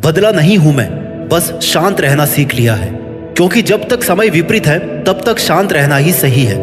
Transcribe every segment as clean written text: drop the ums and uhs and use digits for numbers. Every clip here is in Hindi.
बदला नहीं हूं मैं, बस शांत रहना सीख लिया है। क्योंकि जब तक समय विपरीत है तब तक शांत रहना ही सही है।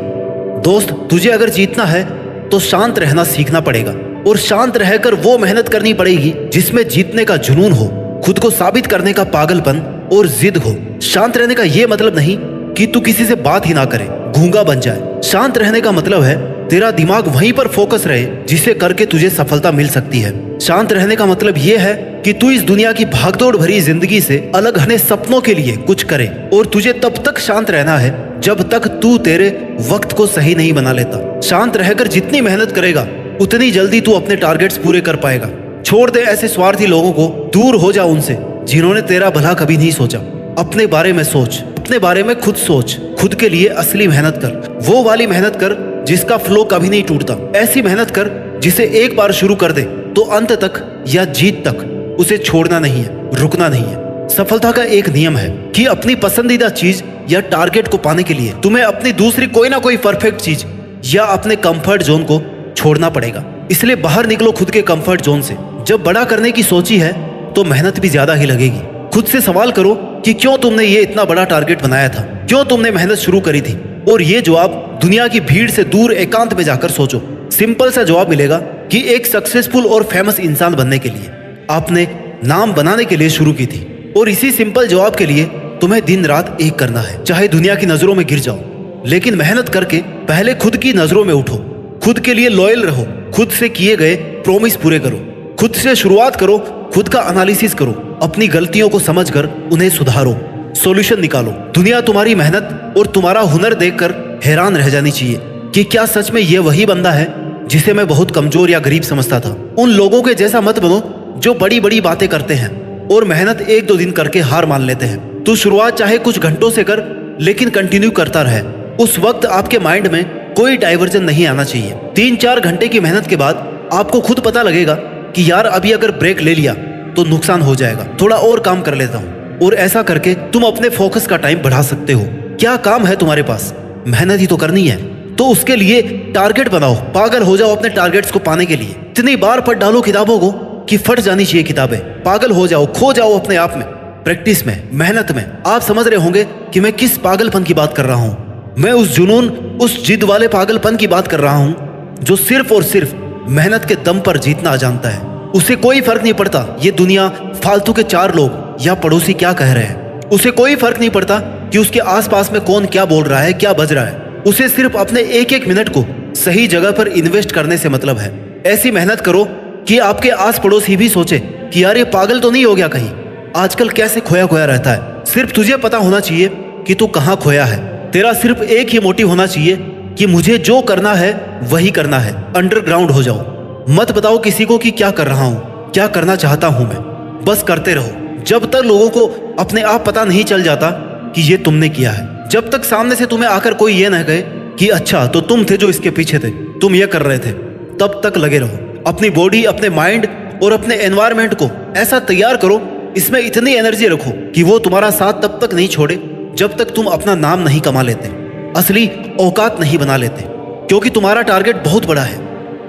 दोस्त, तुझे अगर जीतना है तो शांत रहना सीखना पड़ेगा, और शांत रहकर वो मेहनत करनी पड़ेगी जिसमें जीतने का जुनून हो, खुद को साबित करने का पागलपन और जिद हो। शांत रहने का ये मतलब नहीं कि तू किसी से बात ही ना करे, गूंगा बन जाए। शांत रहने का मतलब है तेरा दिमाग वहीं पर फोकस रहे जिसे करके तुझे सफलता मिल सकती है। शांत रहने का मतलब ये है कि तू इस दुनिया की भागदौड़ भरी जिंदगी से अलग हटने सपनों के लिए कुछ करे, और तुझे तब तक शांत रहना है जब तक तू तेरे वक्त को सही नहीं बना लेता। शांत रहकर जितनी मेहनत करेगा उतनी जल्दी तू अपने टारगेट्स पूरे कर पाएगा। छोड़ दे ऐसे स्वार्थी लोगों को, दूर हो जा उनसे जिन्होंने तेरा भला कभी नहीं सोचा। अपने बारे में सोच, अपने बारे में खुद सोच, खुद के लिए असली मेहनत कर, वो वाली मेहनत कर जिसका फ्लो कभी नहीं टूटता। ऐसी मेहनत कर जिसे एक बार शुरू कर दे तो अंत तक या जीत तक उसे छोड़ना नहीं है, रुकना नहीं है। सफलता का एक नियम है कि अपनी पसंदीदा चीज या टारगेट को पाने के लिए तुम्हें अपनी दूसरी कोई ना कोई परफेक्ट चीज या अपने कंफर्ट जोन को छोड़ना पड़ेगा। इसलिए बाहर निकलो खुद के कंफर्ट जोन से। जब बड़ा करने की सोची है तो मेहनत भी ज्यादा ही लगेगी। खुद से सवाल करो कि क्यों तुमने ये इतना बड़ा टारगेट बनाया था, क्यों तुमने मेहनत शुरू करी थी, और ये जवाब दुनिया की भीड़ से दूर एकांत में जाकर सोचो। सिंपल सा जवाब मिलेगा कि एक सक्सेसफुल और फेमस इंसान बनने के लिए आपने नाम बनाने के लिए शुरू की थी, और इसी सिंपल जवाब के लिए तुम्हें दिन रात एक करना है। चाहे दुनिया की नजरों में गिर जाओ, लेकिन मेहनत करके पहले खुद की नजरों में उठो। खुद के लिए लॉयल रहो, खुद से किए गए प्रॉमिस पूरे करो, खुद से शुरुआत करो, खुद का एनालिसिस करो, अपनी गलतियों को समझकर उन्हें सुधारो, सॉल्यूशन निकालो। दुनिया तुम्हारी मेहनत और तुम्हारा हुनर देखकर हैरान रह जानी चाहिए कि क्या सच में ये वही बंदा है जिसे मैं बहुत कमजोर या गरीब समझता था। उन लोगों के जैसा मत बनो जो बड़ी बड़ी बातें करते हैं और मेहनत एक दो दिन करके हार मान लेते हैं। तू शुरुआत चाहे कुछ घंटों से कर, लेकिन कंटिन्यू करता रहे। उस वक्त आपके माइंड में कोई डाइवर्जन नहीं आना चाहिए। 3-4 घंटे की मेहनत के बाद आपको खुद पता लगेगा कि यार अभी अगर ब्रेक ले लिया तो नुकसान हो जाएगा, थोड़ा और काम कर लेता हूँ। और ऐसा करके तुम अपने फोकस का टाइम बढ़ा सकते हो। क्या काम है तुम्हारे पास? मेहनत ही तो करनी है। तो उसके लिए टारगेट बनाओ, पागल हो जाओ अपने टारगेट्स को पाने के लिए। इतनी बार पढ़ डालो किताबों को कि फट जानी चाहिए किताबें। पागल हो जाओ, खो जाओ अपने आप में, प्रैक्टिस में, मेहनत में। आप समझ रहे होंगे कि मैं किस पागलपन की बात कर रहा हूँ। मैं उस जुनून, उस जिद वाले पागलपन की बात कर रहा हूँ जो सिर्फ और सिर्फ मेहनत के दम पर जीतना जानता है। उसे कोई फर्क नहीं पड़ता ये दुनिया, फालतू के 4 लोग या पड़ोसी क्या कह रहे हैं। उसे कोई फर्क नहीं पड़ता कि उसके आसपास में कौन क्या बोल रहा है, क्या बज रहा है। उसे सिर्फ अपने एक एक मिनट को सही जगह पर इन्वेस्ट करने से मतलब है। ऐसी मेहनत करो कि आपके आस पड़ोसी भी सोचे कि यार ये पागल तो नहीं हो गया कहीं, आजकल कैसे खोया खोया रहता है। सिर्फ तुझे पता होना चाहिए कि तू कहाँ खोया है। तेरा सिर्फ एक ही मोटिव होना चाहिए कि मुझे जो करना है वही करना है। अंडरग्राउंड हो जाओ, मत बताओ किसी को कि क्या कर रहा हूँ, क्या करना चाहता हूँ मैं। बस करते रहो जब तक लोगों को अपने आप पता नहीं चल जाता कि ये तुमने किया है। जब तक सामने से तुम्हें आकर कोई ये न कहे कि अच्छा तो तुम थे जो इसके पीछे थे, तुम ये कर रहे थे, तब तक लगे रहो। अपनी बॉडी, अपने माइंड और अपने एनवायरनमेंट को ऐसा तैयार करो, इसमें इतनी एनर्जी रखो कि वो तुम्हारा साथ तब तक नहीं छोड़े जब तक तुम अपना नाम नहीं कमा लेते, असली औकात नहीं बना लेते। क्योंकि तुम्हारा टारगेट बहुत बड़ा है।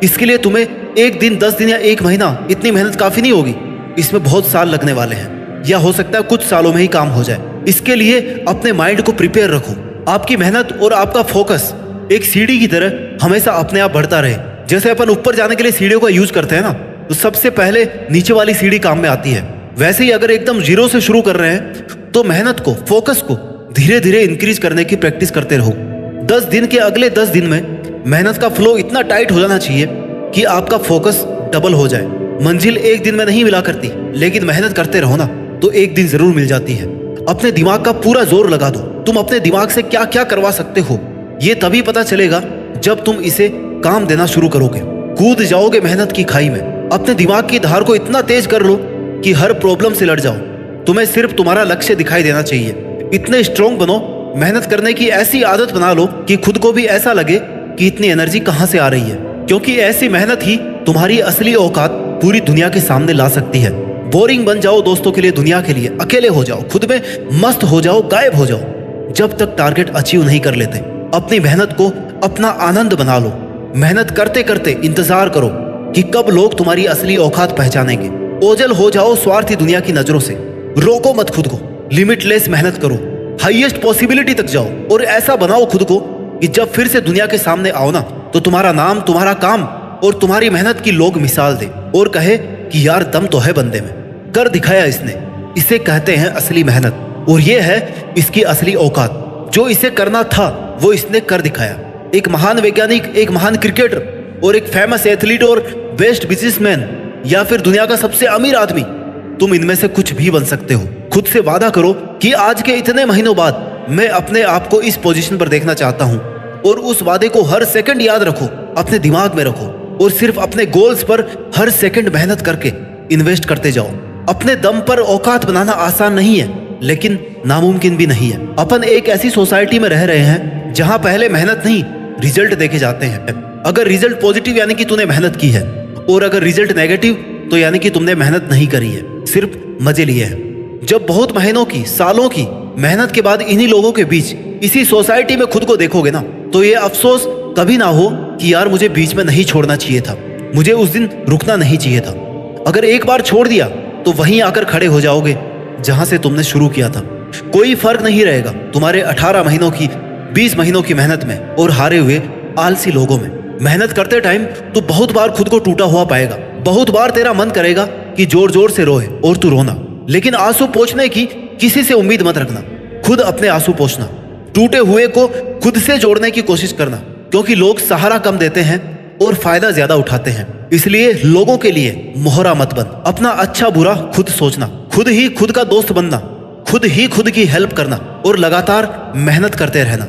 इसके लिए तुम्हें 1 दिन, 10 दिन या 1 महीना इतनी मेहनत काफी नहीं होगी। इसमें बहुत साल लगने वाले हैं, या हो सकता है कुछ सालों में ही काम हो जाए। इसके लिए अपने माइंड को प्रिपेयर रखो। आपकी मेहनत और आपका फोकस एक सीढ़ी की तरह हमेशा अपने आप बढ़ता रहे। जैसे अपन ऊपर जाने के लिए सीढ़ियों का यूज करते हैं ना, तो सबसे पहले नीचे वाली सीढ़ी काम में आती है। वैसे ही अगर एकदम जीरो से शुरू कर रहे हैं तो मेहनत को, फोकस को धीरे धीरे इंक्रीज करने की प्रैक्टिस करते रहो। 10 दिन के अगले 10 दिन में मेहनत का फ्लो इतना टाइट हो जाना चाहिए कि आपका फोकस डबल हो जाए। मंजिल एक दिन में नहीं मिला करती, लेकिन मेहनत करते रहो ना तो एक दिन जरूर मिल जाती है। अपने दिमाग का पूरा जोर लगा दो। तुम अपने दिमाग से क्या क्या करवा सकते हो ये तभी पता चलेगा जब तुम इसे काम देना शुरू करोगे। कूद जाओगे मेहनत की खाई में। अपने दिमाग की धार को इतना तेज कर लो कि हर प्रॉब्लम से लड़ जाओ। तुम्हें सिर्फ तुम्हारा लक्ष्य दिखाई देना चाहिए। इतने स्ट्रोंग बनो, मेहनत करने की ऐसी आदत बना लो कि खुद को भी ऐसा लगे कि इतनी एनर्जी कहाँ से आ रही है। क्योंकि ऐसी मेहनत ही तुम्हारी असली औकात पूरी दुनिया के सामने ला सकती है। बोरिंग बन जाओ दोस्तों के लिए, दुनिया के लिए, अकेले हो जाओ, खुद में मस्त हो जाओ, गायब हो जाओ। जब तक टारगेट अचीव नहीं कर लेते, अपनी मेहनत को अपना आनंद बना लो। मेहनत करते करते इंतजार करो कि कब लोग तुम्हारी असली औकात पहचानेंगे। ओझल हो जाओ स्वार्थी दुनिया की नजरों से। रोको मत खुद को, लिमिटलेस मेहनत करो, हाईएस्ट पॉसिबिलिटी तक जाओ और ऐसा बनाओ खुद को कि जब फिर से दुनिया के सामने आओ ना, तो तुम्हारा नाम, तुम्हारा काम और तुम्हारी मेहनत की लोग मिसाल दे और कहे कि यार दम तो है बंदे में, कर दिखाया इसने। इसे कहते हैं असली मेहनत और ये है इसकी असली औकात। जो इसे करना था वो इसने कर दिखाया। एक महान वैज्ञानिक, एक महान क्रिकेटर और एक फेमस एथलीट और बेस्ट बिजनेसमैन या फिर दुनिया का सबसे अमीर आदमी, तुम इनमें से कुछ भी बन सकते हो। खुद से वादा करो कि आज के इतने महीनों बाद मैं अपने आप को इस पोजीशन पर देखना चाहता हूं और उस वादे को हर सेकंड याद रखो, अपने दिमाग में रखो और सिर्फ अपने गोल्स पर हर सेकंड मेहनत करके इन्वेस्ट करते जाओ। अपने दम पर औकात बनाना आसान नहीं है, लेकिन नामुमकिन भी नहीं है। अपन एक ऐसी सोसाइटी में रह रहे हैं जहां पहले मेहनत नहीं, रिजल्ट देखे जाते हैं। अगर रिजल्ट पॉजिटिव यानी कि तूने मेहनत की है, और अगर रिजल्ट नेगेटिव तो यानी कि तुमने मेहनत नहीं करी है, सिर्फ मजे लिए हैं। जब बहुत महीनों की, सालों की मेहनत के बाद इन्हीं लोगों के बीच, इसी सोसाइटी में खुद को देखोगे ना, तो ये अफसोस कभी ना हो कि यार मुझे बीच में नहीं छोड़ना चाहिए था, मुझे उस दिन रुकना नहीं चाहिए था। अगर एक बार छोड़ दिया तो वहीं आकर खड़े हो जाओगे जहां से तुमने शुरू किया था। कोई फर्क नहीं रहेगा तुम्हारे 18 महीनों की, 20 महीनों की मेहनत में और हारे हुए आलसी लोगों में। मेहनत करते टाइम तो बहुत बार खुद को टूटा हुआ पाएगा, बहुत बार तेरा मन करेगा कि जोर जोर से रोए और तू रोना, लेकिन आंसू पोंछने की किसी से उम्मीद मत रखना। खुद अपने आंसू पोंछना, टूटे हुए को खुद से जोड़ने की कोशिश करना, क्योंकि लोग सहारा कम देते हैं और फायदा ज्यादा उठाते हैं। इसलिए लोगों के लिए मोहरा मत बन। अपना अच्छा बुरा खुद सोचना, खुद ही खुद का दोस्त बनना, खुद ही खुद की हेल्प करना और लगातार मेहनत करते रहना,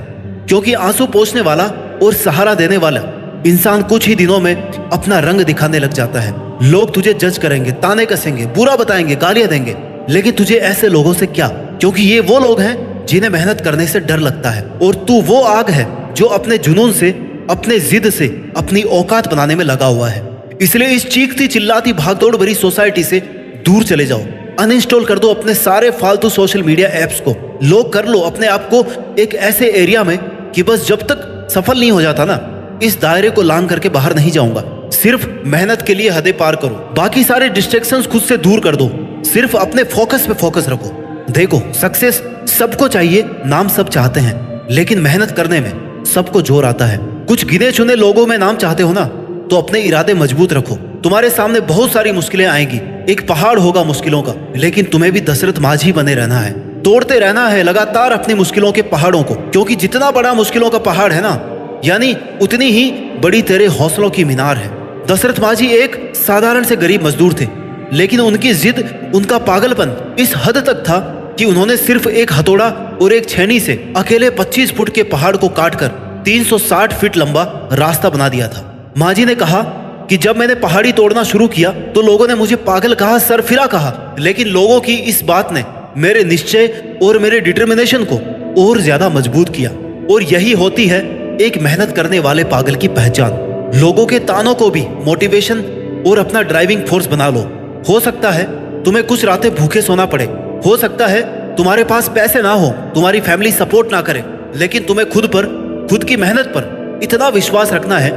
क्योंकि आंसू पोंछने वाला और सहारा देने वाला इंसान कुछ ही दिनों में अपना रंग दिखाने लग जाता है। लोग तुझे जज करेंगे, ताने कसेंगे, बुरा बताएंगे, गालियां देंगे, लेकिन तुझे ऐसे लोगों से क्या, क्योंकि ये वो लोग हैं जिन्हें मेहनत करने से डर लगता है और तू वो आग है जो अपने जुनून से, अपने जिद से अपनी औकात बनाने में लगा हुआ है। इसलिए इस चीखती चिल्लाती भागदौड़ भरी सोसाइटी से दूर चले जाओ। अनइंस्टॉल कर दो अपने सारे फालतू सोशल मीडिया ऐप्स को। लॉक कर लो अपने आप को एक ऐसे एरिया में कि बस जब तक सफल नहीं हो जाता ना, इस दायरे को लांग करके बाहर नहीं जाऊंगा। सिर्फ मेहनत के लिए हदें पार करो, बाकी सारे डिस्ट्रैक्शंस खुद से दूर कर दो। सिर्फ अपने फोकस पे फोकस रखो। देखो, सक्सेस सबको चाहिए, नाम सब चाहते हैं, लेकिन मेहनत करने में सबको जोर आता है। कुछ गिने चुने लोगों में नाम चाहते हो ना, तो अपने इरादे मजबूत रखो। तुम्हारे सामने बहुत सारी मुश्किलें आएंगी, एक पहाड़ होगा मुश्किलों का, लेकिन तुम्हें भी दशरथ माझी बने रहना है। तोड़ते रहना है लगातार अपनी मुश्किलों के पहाड़ों को, क्योंकि जितना बड़ा मुश्किलों का पहाड़ है ना, यानी उतनी ही बड़ी तेरे हौसलों की मीनार है। दशरथ माझी एक साधारण से गरीब मजदूर थे, लेकिन उनकी जिद, उनका पागलपन इस हद तक था कि उन्होंने सिर्फ एक हथौड़ा और एक छेनी से अकेले 25 फुट के पहाड़ को काटकर 360 फीट लंबा रास्ता बना दिया था। माझी ने कहा कि जब मैंने पहाड़ी तोड़ना शुरू किया तो लोगों ने मुझे पागल कहा, सरफिरा कहा, लेकिन लोगों की इस बात ने मेरे निश्चय और मेरे डिटर्मिनेशन को और ज्यादा मजबूत किया। और यही होती है एक मेहनत करने वाले पागल की पहचान। लोगों के तानों को भी मोटिवेशन और अपना ड्राइविंग फोर्स बना लो। हो सकता है तुम्हें कुछ रातें भूखे सोना पड़े, हो सकता है तुम्हारे पास पैसे ना हो, तुम्हारी फैमिली सपोर्ट ना करे, लेकिन तुम्हें खुद पर, खुद की मेहनत पर इतना विश्वास रखना है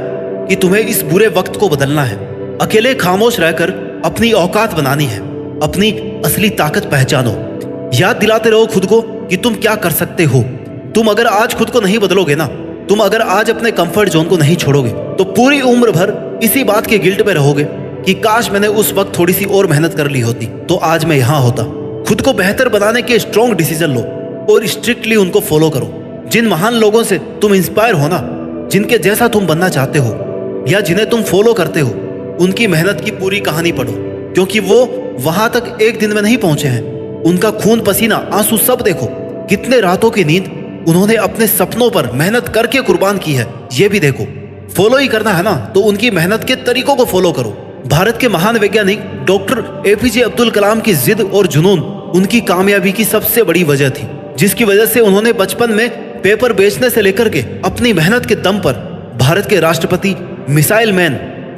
कि तुम्हें इस बुरे वक्त को बदलना है। अकेले खामोश रहकर अपनी औकात बनानी है, अपनी असली ताकत पहचानो। याद दिलाते रहो खुद को कि तुम क्या कर सकते हो। तुम अगर आज खुद को नहीं बदलोगे ना, तुम अगर आज अपने कंफर्ट जोन को नहीं छोड़ोगे, तो पूरी उम्र भर इसी बात के गिल्ट में रहोगे कि काश मैंने उस वक्त थोड़ी सी और मेहनत कर ली होती तो आज मैं यहाँ होता। खुद को बेहतर बनाने के स्ट्रॉन्ग डिसीजन लो और स्ट्रिक्टली उनको फॉलो करो। जिन महान लोगों से तुम इंस्पायर हो ना, जिनके जैसा तुम बनना चाहते हो या जिन्हें तुम फॉलो करते हो, उनकी मेहनत की पूरी कहानी पढ़ो, क्योंकि वो वहां तक एक दिन में नहीं पहुंचे हैं। उनका खून पसीना आंसू सब देखो, कितने रातों की नींद उन्होंने अपने सपनों पर मेहनत करके कुर्बान की है, ये भी देखो। फॉलो ही करना है ना, तो उनकी मेहनत के तरीकों को फॉलो करो। भारत के महान वैज्ञानिक डॉक्टर एपीजे अब्दुल कलाम की जिद और जुनून उनकी कामयाबी की सबसे बड़ी वजह थी, जिसकी वजह से उन्होंने बचपन में पेपर बेचने से लेकर के अपनी मेहनत के दम पर भारत के राष्ट्रपति, मिसाइल मैन,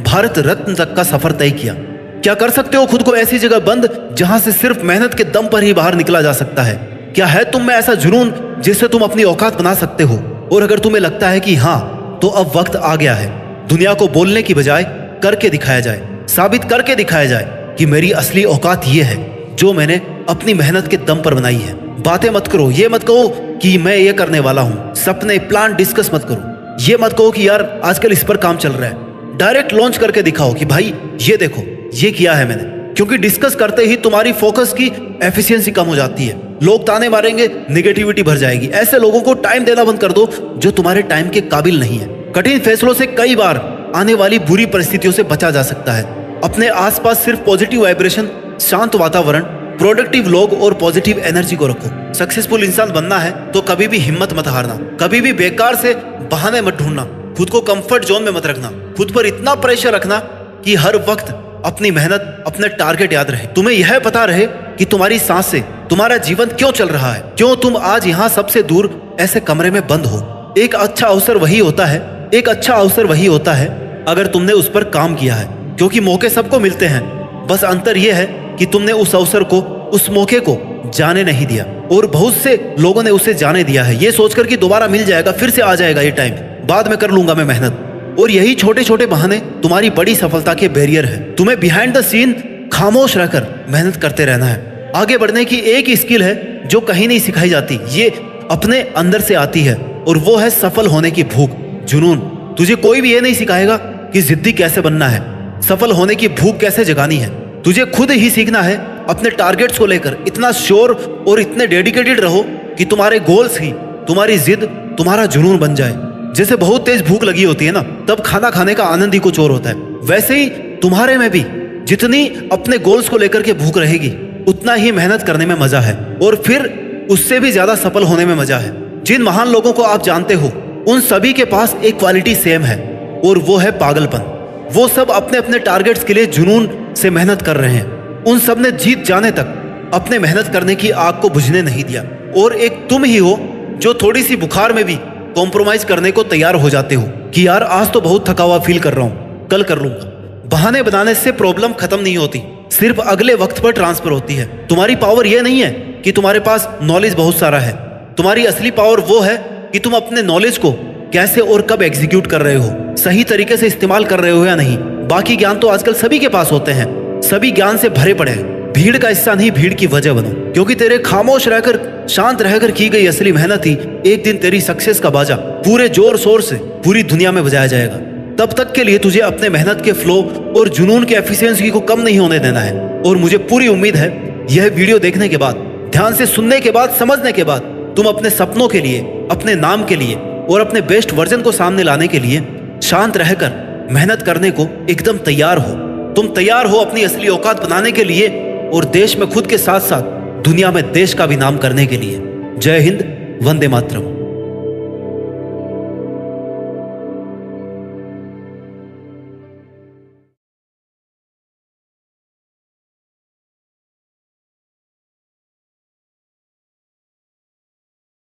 भारत रत्न तक का सफर तय किया। क्या कर सकते हो खुद को ऐसी जगह बंद जहां से सिर्फ मेहनत के दम पर ही बाहर निकला जा सकता है? क्या है तुम में ऐसा जुनून जिससे तुम अपनी औकात बना सकते हो? और अगर तुम्हें लगता है कि हाँ, तो अब वक्त आ गया है दुनिया को बोलने की बजाय करके दिखाया जाए, साबित करके दिखाया जाए कि मेरी असली औकात ये है जो मैंने अपनी मेहनत के दम पर बनाई है। बातें मत करो, ये मत कहो कि मैं ये करने वाला हूँ, सपने प्लान डिस्कस मत करो, ये मत कहो कि यार आजकल इस पर काम चल रहा है। डायरेक्ट लॉन्च करके दिखाओ कि भाई ये देखो ये किया है मैंने, क्योंकि डिस्कस करते ही तुम्हारी फोकस की एफिशिएंसी कम हो जाती है। लोग ताने मारेंगे, निगेटिविटी भर जाएगी। ऐसे लोगों को टाइम देना बंद कर दो जो तुम्हारे टाइम के काबिल नहीं है। कठिन फैसलों से कई बार आने वाली बुरी परिस्थितियों से बचा जा सकता है। अपने आसपास सिर्फ पॉजिटिव वाइब्रेशन, शांत वातावरण, प्रोडक्टिव लोग और पॉजिटिव एनर्जी को रखो। सक्सेसफुल इंसान बनना है तो कभी भी हिम्मत मत हारना, कभी भी बेकार से बहाने मत ढूंढना, खुद को कंफर्ट जोन में मत रखना, खुद पर इतना प्रेशर रखना कि हर वक्त अपनी मेहनत, अपने टारगेट याद रहे। तुम्हें यह पता रहे कि तुम्हारी सांस से तुम्हारा जीवन क्यों चल रहा है, क्यों तुम आज यहाँ सबसे दूर ऐसे कमरे में बंद हो। एक अच्छा अवसर वही होता है, एक अच्छा अवसर वही होता है अगर तुमने उस पर काम किया है, क्योंकि मौके सबको मिलते हैं। बस अंतर यह है कि तुमने उस अवसर को, उस मौके को जाने नहीं दिया, और बहुत से लोगों ने उसे जाने दिया है ये सोचकर कि दोबारा मिल जाएगा, फिर से आ जाएगा ये टाइम, बाद में कर लूंगा मैं मेहनत। और यही छोटे छोटे बहाने तुम्हारी बड़ी सफलता के बैरियर है। तुम्हें बिहाइंड द सीन खामोश रहकर मेहनत करते रहना है। आगे बढ़ने की एक स्किल है जो कहीं नहीं सिखाई जाती, ये अपने अंदर से आती है, और वो है सफल होने की भूख, जुनून। तुझे कोई भी ये नहीं सिखाएगा कि जिद्दी कैसे बनना है, सफल होने की भूख कैसे जगानी है। तुझे खुद ही सीखना है। अपने टारगेट्स को लेकर इतना श्योर और इतने डेडिकेटेड रहो कि तुम्हारे गोल्स ही तुम्हारी जिद, तुम्हारा जुनून बन जाए। जैसे बहुत तेज भूख लगी होती है ना, तब खाना खाने का आनंद ही कुछ और होता है, वैसे ही तुम्हारे में भी जितनी अपने गोल्स को लेकर के भूख रहेगी, उतना ही मेहनत करने में मजा है, और फिर उससे भी ज्यादा सफल होने में मजा है। जिन महान लोगों को आप जानते हो, उन सभी के पास एक क्वालिटी सेम है, और वो है पागलपन। वो सब अपने अपने टारगेट्स के लिए जुनून से मेहनत कर रहे हैं। उन सब ने जीत जाने तक अपने मेहनत करने की आग को बुझने नहीं दिया। और एक तुम ही हो जो थोड़ी सी बुखार में भी कॉम्प्रोमाइज करने को तैयार हो जाते हो कि यार आज तो बहुत थका हुआ फील कर रहा हूँ, कल कर लूंगा। बहाने बनाने से प्रॉब्लम खत्म नहीं होती, सिर्फ अगले वक्त पर ट्रांसफर होती है। तुम्हारी पावर यह नहीं है कि तुम्हारे पास नॉलेज बहुत सारा है, तुम्हारी असली पावर वो है कि तुम अपने नॉलेज को कैसे और कब एग्जीक्यूट कर रहे हो, सही तरीके से इस्तेमाल कर रहे हो या नहीं। बाकी ज्ञान तो आजकल सभी के पास होते हैं, सभी ज्ञान से भरे पड़े हैं। भीड़ का हिस्सा नहीं, भीड़ की वजह बनो, क्योंकि तेरे खामोश रहकर, शांत रहकर की गई असली मेहनत ही एक दिन तेरी सक्सेस का बाजा पूरे जोर शोर से पूरी दुनिया में बजाया जाएगा। तब तक के लिए तुझे अपने मेहनत के फ्लो और जुनून के एफिशिएंसी को कम नहीं होने देना है। और मुझे पूरी उम्मीद है यह वीडियो देखने के बाद, ध्यान से सुनने के बाद, समझने के बाद, तुम अपने सपनों के लिए, अपने नाम के लिए और अपने बेस्ट वर्जन को सामने लाने के लिए शांत रहकर मेहनत करने को एकदम तैयार हो। तुम तैयार हो अपनी असली औकात बनाने के लिए, और देश में खुद के साथ साथ दुनिया में देश का भी नाम करने के लिए। जय हिंद, वंदे मातरम।